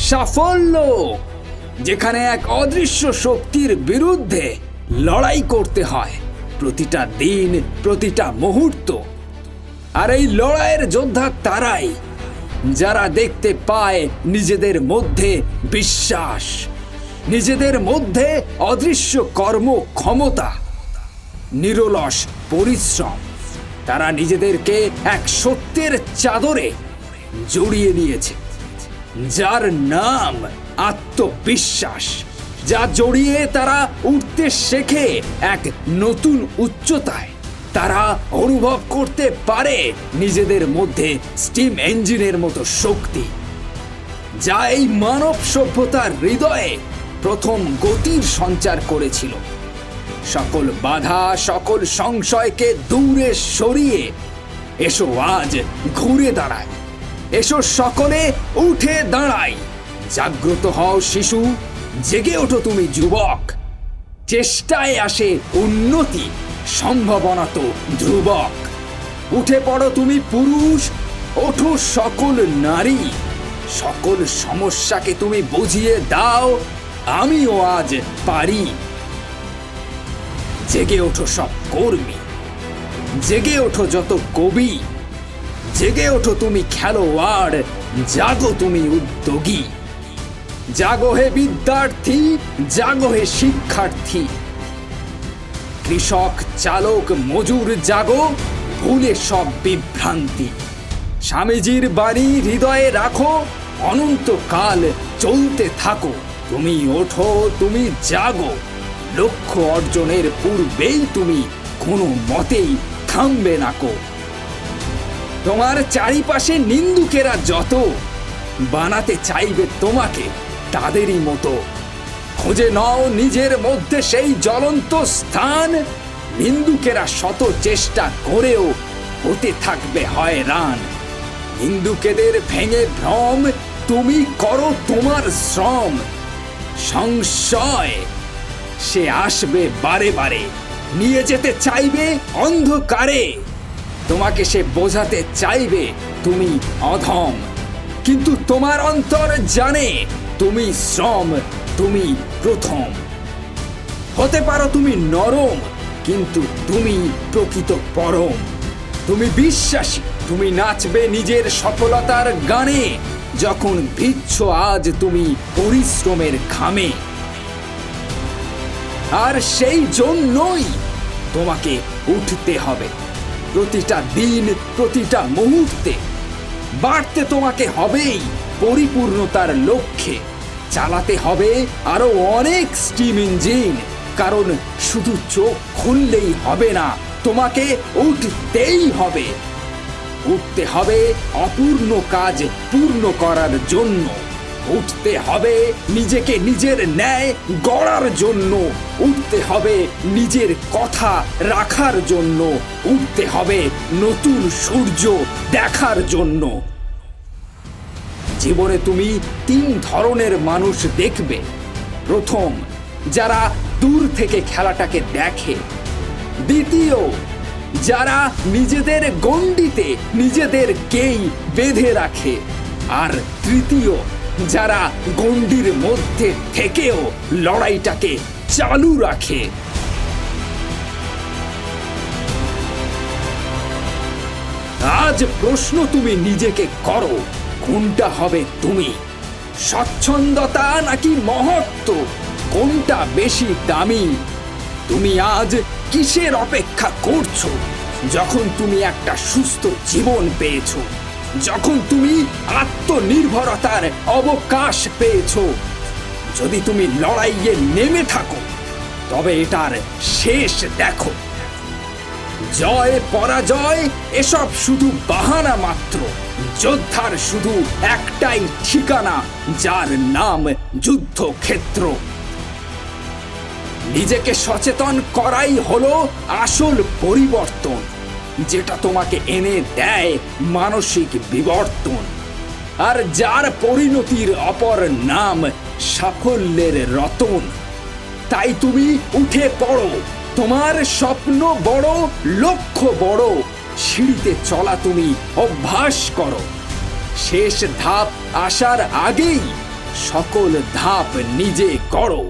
সাফল্য, যেখানে এক অদৃশ্য শক্তির বিরুদ্ধে লড়াই করতে হয় প্রতিটা দিন, প্রতিটা মুহূর্ত। আর এই লড়াইয়ের যোদ্ধা তারাই যারা দেখতে পায় নিজেদের মধ্যে বিশ্বাস, নিজেদের মধ্যে অদৃশ্য কর্মক্ষমতা, নিরলস পরিশ্রম। তারা নিজেদেরকে এক সত্যের চাদরে জড়িয়ে নিয়েছে, যার নাম আত্মবিশ্বাস, যা জড়িয়ে তারা উঠতে শেখে এক নতুন উচ্চতায়। তারা অনুভব করতে পারে নিজেদের মধ্যে স্টিম ইঞ্জিনের মতো শক্তি, যা এই মানব সভ্যতার হৃদয়ে প্রথম গতির সঞ্চার করেছিল। সকল বাধা, সকল সংশয়কে দূরে সরিয়ে এসো আজ ঘুরে দাঁড়ায়, এসো সকলে উঠে দাঁড়াই। জাগ্রত হও শিশু, জেগে ওঠো তুমি যুবক। চেষ্টায় আসে উন্নতি, সম্ভাবনা তো ধ্রুবক। উঠে পড়ো তুমি পুরুষ, ওঠো সকল নারী। সকল সমস্যাকে তুমি বুঝিয়ে দাও, আমিও আজ পারি। জেগে ওঠো সব কর্মী, জেগে ওঠো যত কবি, জেগে ওঠো তুমি খেলোয়াড়, জাগো তুমি উদ্যোগী। জাগো হে বিদ্যার্থী, জাগো হে শিক্ষার্থী। কৃষক, চালক, মজুর জাগো, ভুলে সব বিভ্রান্তি। স্বামীজির বাণী হৃদয়ে রাখো, অনন্তকাল চলতে থাকো। তুমি ওঠো, তুমি জাগো। লক্ষ্য অর্জনের পূর্বেই তুমি কোনো মতেই থামবে নাকো। তোমার চারিপাশে নিন্দুকেরা যত বানাতে চাইবে তোমাকে তাদেরই মতো, খুঁজে নাও নিজের মধ্যে সেই জ্বলন্ত স্থান। নিন্দুকেরা শত চেষ্টা করেও হতে থাকবে হয়রান। নিন্দুকেদের ভেঙে ভ্রম, তুমি করো তোমার শ্রম। সংশয় সে আসবে বারে বারে, নিয়ে যেতে চাইবে অন্ধকারে। তোমাকে সে বোঝাতে চাইবে তুমি অধম, কিন্তু তোমার অন্তর জানে তুমি শ্রম, তুমি প্রথম। হতে পারো তুমি নরম, কিন্তু তুমি প্রকৃত পরম। তুমি বিশ্বাসী, তুমি নাচবে নিজের সফলতার গানে। যখন ভিজছ আজ তুমি পরিশ্রমের ঘামে। আর সেই জন্যই তোমাকে উঠতে হবে প্রতিটা দিন, প্রতিটা মুহূর্তে। বাড়তে তোমাকে হবেই পরিপূর্ণতার লক্ষ্যে। চালাতে হবে আরো অনেক স্টিম ইঞ্জিন, কারণ শুধু চোখ খুললেই হবে না, তোমাকে উঠতেই হবে। উঠতে হবে অপূর্ণ কাজ পূর্ণ করার জন্য। উঠতে হবে নিজেকে নিজের ন্যায় গড়ার জন্য। উঠতে হবে নিজের কথা রাখার জন্য। উঠতে হবে নতুন সূর্য দেখার জন্য। জীবনে তুমি 3 ধরনের মানুষ দেখবে। প্রথম, যারা দূর থেকে খেলাটাকে দেখে। দ্বিতীয়, যারা নিজেদের গণ্ডিতে নিজেদেরকেই বেঁধে রাখে। আর তৃতীয়, যারা গণ্ডির মধ্যে থেকেও লড়াইটাকে চালু রাখে। আজ প্রশ্ন তুমি নিজেকে করো, কোনটা হবে তুমি? স্বচ্ছন্দতা নাকি মহত্ব, কোনটা বেশি দামি? তুমি আজ কিসের অপেক্ষা করছো? যখন তুমি একটা সুস্থ জীবন পেয়েছো, যখন তুমি আত্মনির্ভরতার অবকাশ পেয়েছো। যদি তুমি লড়াইয়ে নেমে থাকো, তবে এটার শেষ দেখো। জয় পরাজয় এসব শুধু বাহানা মাত্র। যোদ্ধার শুধু একটাই ঠিকানা, যার নাম যুদ্ধক্ষেত্র। নিজেকে সচেতন করাই হলো আসল পরিবর্তন, যেটা তোমাকে এনে দেয় মানসিক বিবর্তন। আর যার পরিণতির অপর নাম সাফল্যের রতন। তাই তুমি উঠে পড়ো, তোমার স্বপ্ন বড়, লক্ষ্য বড়। সিঁড়িতে চলা তুমি অভ্যাস করো। শেষ ধাপ আসার আগেই সকল ধাপ নিজে করো,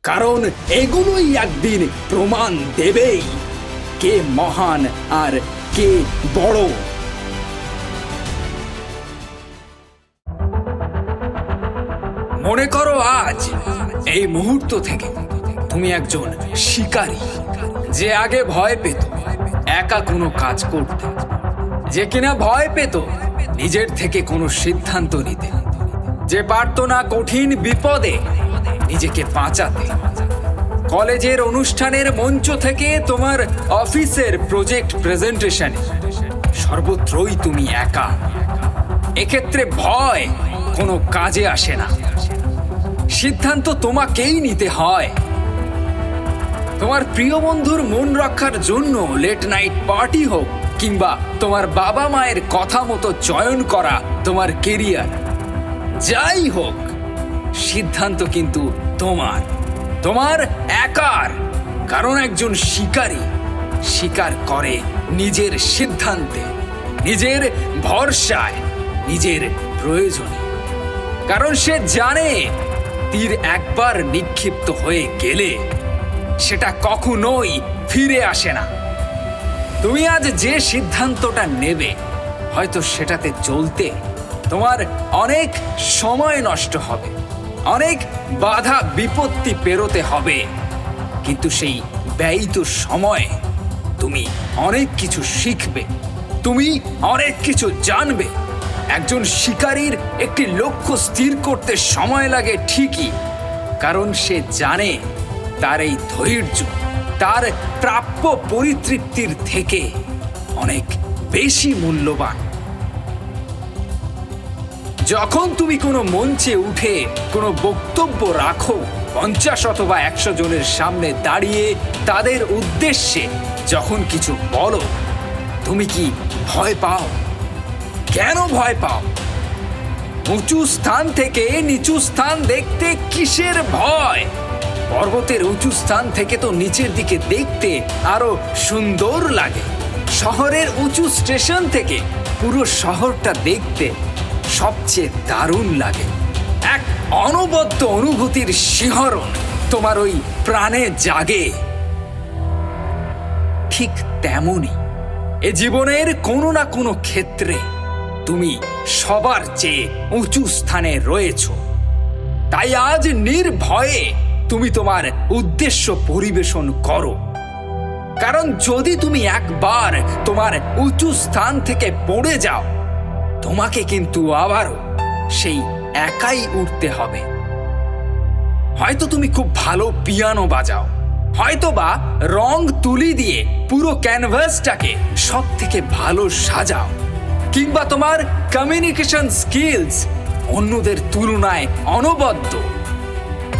কারণ এগুলোই একদিন প্রমাণ দেবেই কে মহান আর কে বড়। মনে করো আজ এই মুহূর্ত থেকে তুমি একজন শিকারী, যে আগে ভয় পেত একা কোনো কাজ করতে, যে কিনা ভয় পেত নিজের থেকে কোনো সিদ্ধান্ত নিতে, যে পারত না কঠিন বিপদে নিজেকে বাঁচাতে। কলেজের অনুষ্ঠানের মঞ্চ থেকে তোমার অফিসের প্রজেক্ট প্রেজেন্টেশনে সর্বত্রই তুমি একা। এক্ষেত্রে ভয় কোনো কাজে আসে না, সিদ্ধান্ত তোমাকেই নিতে হয়। তোমার প্রিয় বন্ধুর মন রক্ষার জন্য লেট নাইট পার্টি হোক, কিংবা তোমার বাবা মায়ের কথা মতো চয়ন করা তোমার কেরিয়ার, যাই হোক সিদ্ধান্ত কিন্তু তোমার, তোমার একার। কারণ একজন শিকারী শিকার করে নিজের সিদ্ধান্তে, নিজের ভরসায়, নিজের প্রয়োজনে। কারণ সে জানে তীর একবার নিক্ষিপ্ত হয়ে গেলে সেটা কখনোই ফিরে আসে না। তুমি আজ যে সিদ্ধান্তটা নেবে, হয়তো সেটাতে চলতে তোমার অনেক সময় নষ্ট হবে, অনেক বাধা বিপত্তি পেরোতে হবে, কিন্তু সেই ব্যয়িত সময়ে তুমি অনেক কিছু শিখবে, তুমি অনেক কিছু জানবে। একজন শিকারীর একটি লক্ষ্য স্থির করতে সময় লাগে ঠিকই, কারণ সে জানে তার এই ধৈর্য তার প্রাপ্য পরিতৃপ্তির থেকে অনেক বেশি মূল্যবান। যখন তুমি কোনো মঞ্চে উঠে কোনো বক্তব্য রাখো, 50 অথবা 100 জনের সামনে দাঁড়িয়ে তাদের উদ্দেশ্যে যখন কিছু বলো, তুমি কি ভয় পাও? কেন ভয় পাও? উঁচু স্থান থেকে নিচু স্থান দেখতে কিসের ভয়? পর্বতের উঁচু স্থান থেকে তো নিচের দিকে দেখতে আরো সুন্দর লাগে। শহরের উঁচু স্টেশন থেকে পুরো শহরটা দেখতে সবচেয়ে দারুণ লাগে। এক অনবদ্য অনুভূতির শিহরণ তোমার ওই প্রাণে জাগে। ঠিক তেমনই এ জীবনের কোনো না কোনো ক্ষেত্রে তুমি সবার চেয়ে উঁচু স্থানে রয়েছ। তাই আজ নির্ভয়ে তুমি তোমার উদ্দেশ্য পরিবেশন করো, কারণ যদি তুমি একবার তোমার উঁচু স্থান থেকে পড়ে যাও, তোমাকে কিন্তু আবারও সেই একাই উঠতে হবে। হয়তো তুমি খুব ভালো পিয়ানো বাজাও, হয়তো বা রং তুলি দিয়ে পুরো ক্যানভাসটাকে সব থেকে ভালো সাজাও, কিংবা তোমার কমিউনিকেশন স্কিলস অন্যদের তুলনায় অনবদ্য,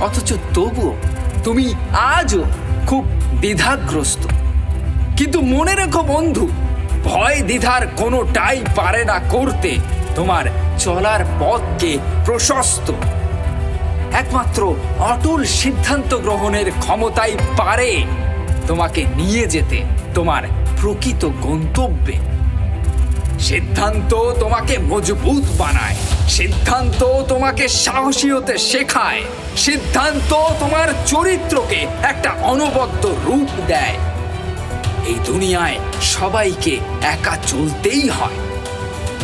অথচ তবুও তুমি আজও খুব দ্বিধাগ্রস্ত। কিন্তু মনে রেখো বন্ধু, ভয় দ্বিধার কোনোটাই পারে না করতে তোমার চলার পথকে প্রশস্ত। একমাত্র অটল সিদ্ধান্ত গ্রহণের ক্ষমতাই পারে তোমাকে নিয়ে যেতে তোমার প্রকৃত গন্তব্যে। সিদ্ধান্ত তোমাকে মজবুত বানায়, সিদ্ধান্ত তোমাকে সাহসী হতে শেখায়, সিদ্ধান্ত তোমার চরিত্রকে একটা অনবদ্য রূপ দেয়। এই দুনিয়ায় সবাইকে একা চলতেই হয়।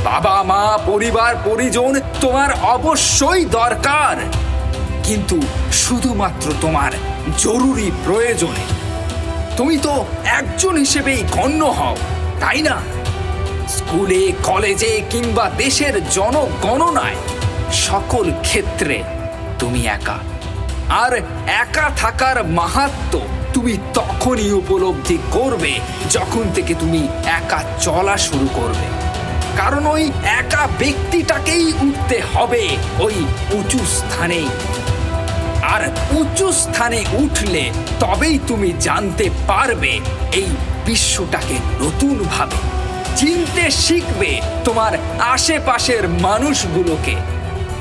বাবা মা পরিবার পরিজন তোমার অবশ্যই দরকার, কিন্তু শুধুমাত্র তোমার জরুরি প্রয়োজনে। তুমি তো একজন হিসেবেই গণ্য হও, তাই না? স্কুলে কলেজে কিংবা দেশের জনগণনায় সকল ক্ষেত্রে তুমি একা। আর একা থাকার মাহাত্ম্য তুমি তখনই উপলব্ধি করবে যখন থেকে তুমি একা চলা শুরু করবে। কারণ ওই একা ব্যক্তিটাকেই উঠতে হবে ওই উঁচু স্থানে। আর উঁচু স্থানে উঠলে তবেই তুমি জানতে পারবে এই বিশ্বটাকে নতুনভাবে চিনতে শিখবে। তোমার আশেপাশের মানুষগুলোকে,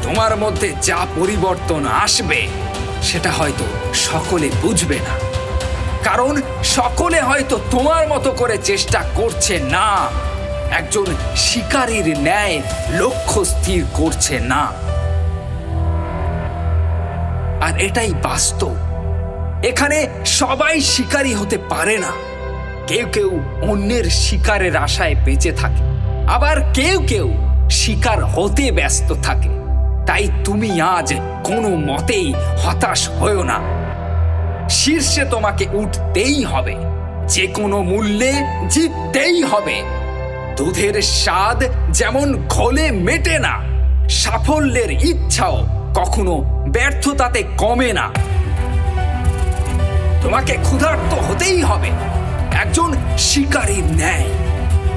তোমার মধ্যে যা পরিবর্তন আসবে সেটা হয়তো সকলে বুঝবে না, কারণ সকলে হয়তো তোমার মতো করে চেষ্টা করছে না, একজন শিকারীর ন্যায় লক্ষ্য স্থির করছে না। এটাই বাস্তব। এখানে সবাই শিকারী হতে পারে না। কেউ কেউ অন্যের শিকারের আশায় বেঁচে থাকে, আবার কেউ কেউ শিকার হতে ব্যস্ত থাকে। তাই তুমি আজ কোনো মতেই হতাশ হয়ো না। শীর্ষে তোমাকে উঠতেই হবে, যে কোনো মূল্যে জিততেই হবে। দুধের স্বাদ যেমন ঘোলে মেটে না, সাফল্যের ইচ্ছাও কখনো ব্যর্থতাতে কমে না। তোমাকে ক্ষুধার্ত হতেই হবে, একজন শিকারীর ন্যায়।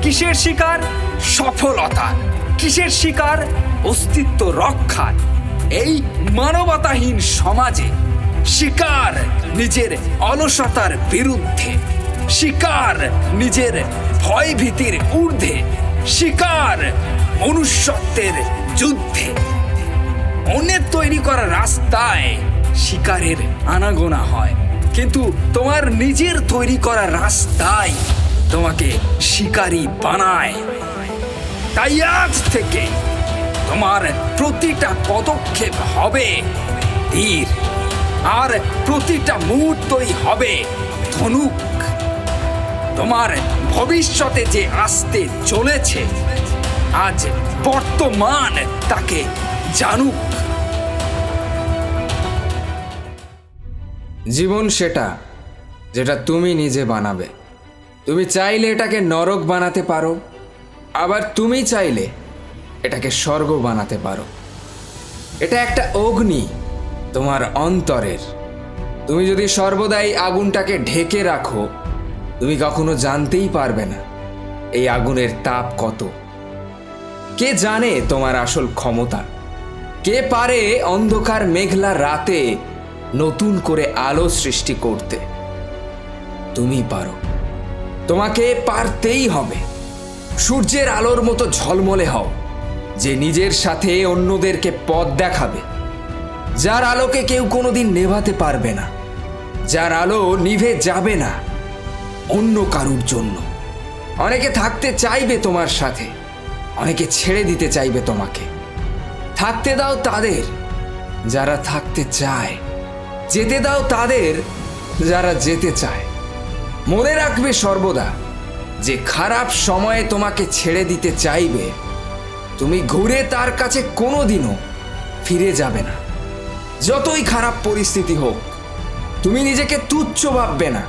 কিসের শিকার? সফলতার। কিসের শিকার? অস্তিত্ব রক্ষার। এই মানবতাহীন সমাজে শিকার নিজের অলসতার বিরুদ্ধে, শিকার নিজের ভয় ভীতির ঊর্ধ্বে, শিকার মনুষ্যত্বের যুদ্ধে। অন্যের তৈরি করা রাস্তায় শিকারের আনাগোনা হয়, কিন্তু তোমার নিজের তৈরি করা রাস্তায় তোমাকে শিকারী বানায়। তাই আজ থেকে তোমার প্রতিটা পদক্ষেপ হবে তীর, আর প্রতিটা মুহূর্তই হবে ধনুক। তোমার ভবিষ্যতে যে আসতে চলেছে, আজ বর্তমান তাকে জানুক। জীবন সেটা যেটা তুমি নিজে বানাবে। তুমি চাইলে এটাকে নরক বানাতে পারো, আবার তুমি চাইলে এটাকে স্বর্গ বানাতে পারো। এটা একটা অগ্নি তোমার অন্তরের। তুমি যদি সর্বদাই আগুনটাকে ঢেকে রাখো, তুমি কখনো জানতেই পারবে না এই আগুনের তাপ কত। কে জানে তোমার আসল ক্ষমতা? কে পারে অন্ধকার মেঘলা রাতে নতুন করে আলো সৃষ্টি করতে? তুমি পারো। তোমাকে পারতেই হবে। সূর্যের আলোর মতো ঝলমলে হও, যে নিজের সাথে অন্যদেরকে পথ দেখাবে, যার আলোকে কেউ কোনোদিন নেভাতে পারবে না, যার আলো নিভে যাবে না অন্য কারুর জন্য। অনেকে থাকতে চাইবে তোমার সাথে, অনেকে ছেড়ে দিতে চাইবে তোমাকে। থাকতে দাও তাদের যারা থাকতে চায়, যেতে দাও তাদের যারা যেতে চায়। মনে রাখবে সর্বদা, যে খারাপ সময়ে তোমাকে ছেড়ে দিতে চাইবে, তুমি ঘুরে তার কাছে কোনোদিনও ফিরে যাবে না। যতই খারাপ পরিস্থিতি হোক, তুমি নিজেকে তুচ্ছ ভাববে না।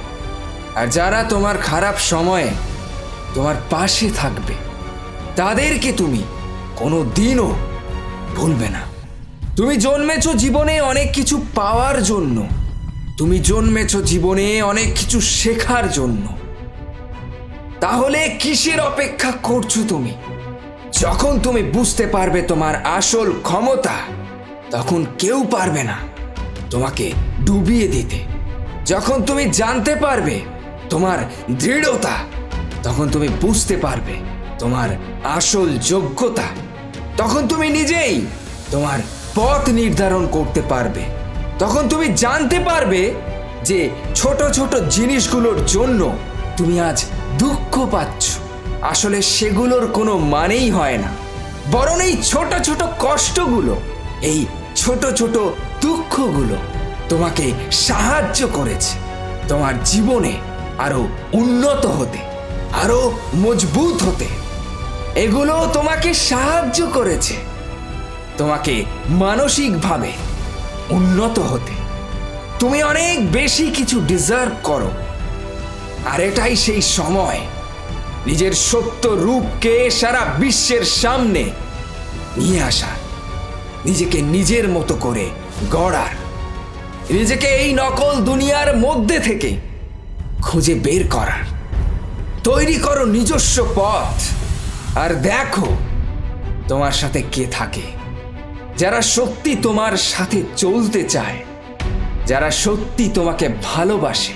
আর যারা তোমার খারাপ সময়ে তোমার পাশে থাকবে, তাদেরকে তুমি কোনো দিনও ভুলবে না। তুমি জন্মেছো জীবনে অনেক কিছু পাওয়ার জন্য, তুমি জন্মেছো জীবনে অনেক কিছু শেখার জন্য। তাহলে কিসের অপেক্ষা করছো তুমি? যখন তুমি বুঝতে পারবে তোমার আসল ক্ষমতা, তখন কেউ পারবে না তোমাকে ডুবিয়ে দিতে। যখন তুমি জানতে পারবে তোমার দৃঢ়তা, তখন তুমি বুঝতে পারবে তোমার আসল যোগ্যতা। তখন তুমি নিজেই তোমার পথ নির্ধারণ করতে পারবে। তখন তুমি জানতে পারবে যে ছোট ছোট জিনিসগুলোর জন্য তুমি আজ দুঃখ পাচ্ছ, আসলে সেগুলোর কোনো মানেই হয় না। বরং এই ছোট ছোট কষ্টগুলো, এই ছোট ছোট দুঃখগুলো তোমাকে সাহায্য করেছে তোমার জীবনে আরো উন্নত হতে, আরো মজবুত হতে। এগুলো তোমাকে সাহায্য করেছে তোমাকে মানসিকভাবে উন্নত হতে। তুমি অনেক বেশি কিছু ডিজার্ভ করো, আর এটাই সেই সময় নিজের সত্য রূপকে সারা বিশ্বের সামনে নিয়ে আসার, নিজেকে নিজের মতো করে গড়ার, নিজেকে এই নকল দুনিয়ার মধ্যে থেকে খুঁজে বের করার। তৈরি করো নিজস্ব পথ, আর দেখো তোমার সাথে কে থাকে। যারা সত্যি তোমার সাথে চলতে চায়, যারা সত্যি তোমাকে ভালোবাসে,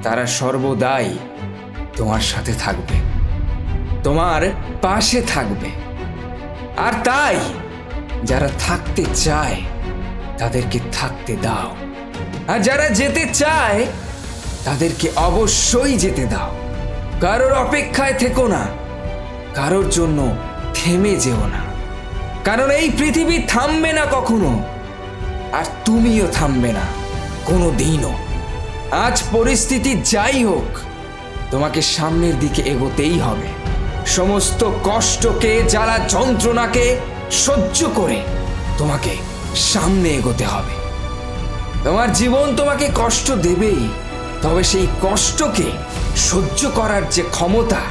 তারা সর্বদাই তোমার সাথে থাকবে, তোমার পাশে থাকবে। আর তাই যারা থাকতে চায় তাদেরকে থাকতে দাও, আর যারা যেতে চায় তাদেরকে অবশ্যই যেতে দাও। কারোর অপেক্ষায় থেকো না, কারোর জন্য থেমে যেও না, কারণ এই পৃথিবী থামবে না কখনো। আর তুমিও থামবে না কোনো দিনও। আজ পরিস্থিতি যাই হোক, তোমাকে সামনের দিকে এগোতেই হবে। সমস্ত কষ্টকে, জ্বালা যন্ত্রণাকে সহ্য করে তোমাকে সামনে এগোতে হবে। তোমার জীবন তোমাকে কষ্ট দেবেই, তবে সেই কষ্টকে সহ্য করার যে ক্ষমতা,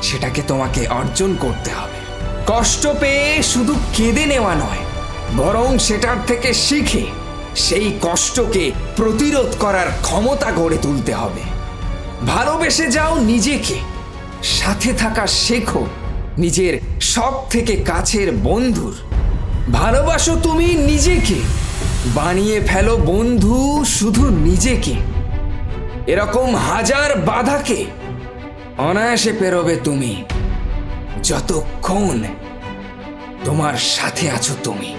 সেটাকে তোমাকে অর্জন করতে হবে। কষ্ট পেয়ে শুধু কেঁদে নেওয়া নয়, বরং সেটার থেকে শিখে সেই কষ্টকে প্রতিরোধ করার ক্ষমতা গড়ে তুলতে হবে। ভালোবেসে যাও নিজেকে, সাথে থাকা শেখো নিজের সব থেকে কাছের বন্ধুর। ভালোবাসো তুমি নিজেকে, বানিয়ে ফেলো বন্ধু শুধু নিজেকে। এরকম হাজার বাধাকে অনায়াসে পেরোবে তুমি, যতক্ষণ তোমার সাথে আছো তুমি।